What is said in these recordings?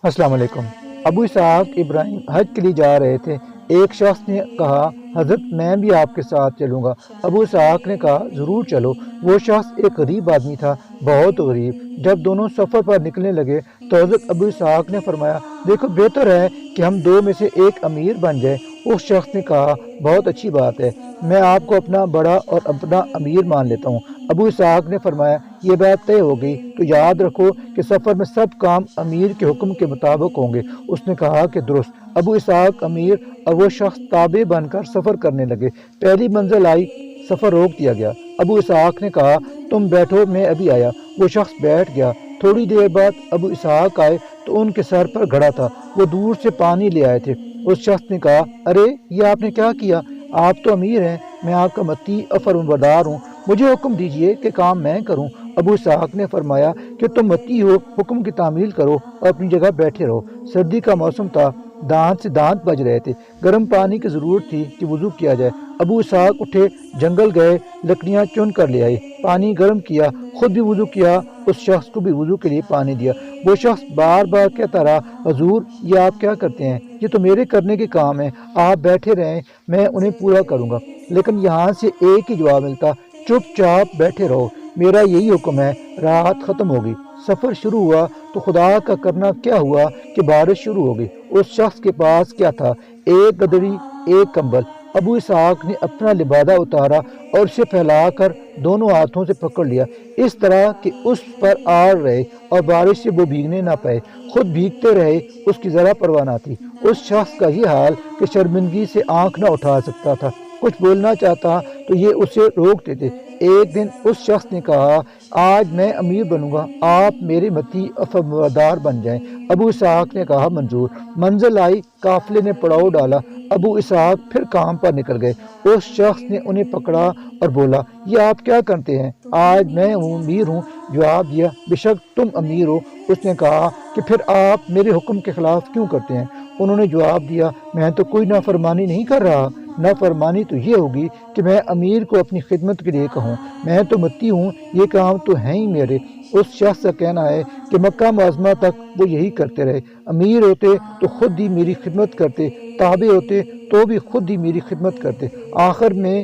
السلام علیکم۔ ابو اسحاق ابراہیم حج کے لیے جا رہے تھے۔ ایک شخص نے کہا، حضرت میں بھی آپ کے ساتھ چلوں گا۔ ابو اسحاق نے کہا، ضرور چلو۔ وہ شخص ایک غریب آدمی تھا، بہت غریب۔ جب دونوں سفر پر نکلنے لگے تو حضرت ابو اسحاق نے فرمایا، دیکھو بہتر ہے کہ ہم دو میں سے ایک امیر بن جائے۔ اس شخص نے کہا، بہت اچھی بات ہے، میں آپ کو اپنا بڑا اور اپنا امیر مان لیتا ہوں۔ ابو اسحاق نے فرمایا، یہ بات طے ہو گئی تو یاد رکھو کہ سفر میں سب کام امیر کے حکم کے مطابق ہوں گے۔ اس نے کہا کہ درست۔ ابو اسحاق امیر اور وہ شخص تابع بن کر سفر کرنے لگے۔ پہلی منزل آئی، سفر روک دیا گیا۔ ابو اسحاق نے کہا، تم بیٹھو، میں ابھی آیا۔ وہ شخص بیٹھ گیا۔ تھوڑی دیر بعد ابو اسحاق آئے تو ان کے سر پر گھڑا تھا۔ وہ دور سے پانی لے آئے تھے۔ اس شخص نے کہا، ارے یہ آپ نے کیا کیا؟ آپ تو امیر ہیں، میں آپ کا متی اور فرمانبردار ہوں، مجھے حکم دیجئے کہ کام میں کروں۔ ابو اسحاق نے فرمایا کہ تم متی ہو، حکم کی تعمیل کرو اور اپنی جگہ بیٹھے رہو۔ سردی کا موسم تھا، دانت سے دانت بج رہے تھے، گرم پانی کی ضرورت تھی کہ وضو کیا جائے۔ ابو اسحاق اٹھے، جنگل گئے، لکڑیاں چن کر لے آئے، پانی گرم کیا، خود بھی وضو کیا، اس شخص کو بھی وضو کے لیے پانی دیا۔ وہ شخص بار بار کہتا رہا، حضور یہ آپ کیا کرتے ہیں؟ یہ تو میرے کرنے کے کام ہیں، آپ بیٹھے رہیں، میں انہیں پورا کروں گا۔ لیکن یہاں سے ایک ہی جواب ملتا، چپ چاپ بیٹھے رہو، میرا یہی حکم ہے۔ رات ختم ہو گئی، سفر شروع ہوا تو خدا کا کرنا کیا ہوا کہ بارش شروع ہو گئی۔ اس شخص کے پاس کیا تھا؟ ایک گدڑی، ایک کمبل۔ ابو اسحاق نے اپنا لبادہ اتارا اور اسے پھیلا کر دونوں ہاتھوں سے پکڑ لیا، اس طرح کہ اس پر آڑ رہے اور بارش سے وہ بھیگنے نہ پائے۔ خود بھیگتے رہے، اس کی ذرا پرواہ نہ تھی۔ اس شخص کا یہ حال کہ شرمندگی سے آنکھ نہ اٹھا سکتا تھا، کچھ بولنا چاہتا تو یہ اسے روکتے تھے۔ ایک دن اس شخص نے کہا، آج میں امیر بنوں گا، آپ میرے متی اور فرمانبردار بن جائیں۔ ابو اسحاق نے کہا، منظور۔ منزل آئی، قافلے نے پڑاؤ ڈالا، ابو اسحاق پھر کام پر نکل گئے۔ اس شخص نے انہیں پکڑا اور بولا، یہ آپ کیا کرتے ہیں؟ آج میں امیر ہوں۔ جواب دیا، بے شک تم امیر ہو۔ اس نے کہا کہ پھر آپ میرے حکم کے خلاف کیوں کرتے ہیں؟ انہوں نے جواب دیا، میں تو کوئی نافرمانی نہیں کر رہا، نافرمانی تو یہ ہوگی کہ میں امیر کو اپنی خدمت کے لیے کہوں، میں تو متی ہوں، یہ کام تو ہیں ہی میرے۔ اس شخص کا کہنا ہے کہ مکہ معظمہ تک وہ یہی کرتے رہے، امیر ہوتے تو خود ہی میری خدمت کرتے، تابع ہوتے تو بھی خود ہی میری خدمت کرتے۔ آخر میں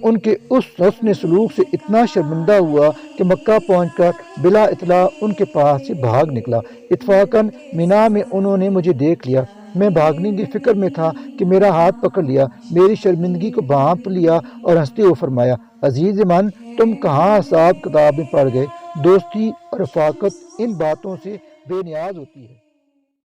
ان کے اس حسن سلوک سے اتنا شرمندہ ہوا کہ مکہ پہنچ کر بلا اطلاع ان کے پاس سے بھاگ نکلا۔ اتفاقاً مینا میں انہوں نے مجھے دیکھ لیا، میں بھاگنے کی فکر میں تھا کہ میرا ہاتھ پکڑ لیا، میری شرمندگی کو بھانپ لیا اور ہنستے ہوئے فرمایا، عزیز من، تم کہاں حساب کتاب میں پڑ گئے؟ دوستی اور رفاقت ان باتوں سے بے نیاز ہوتی ہے۔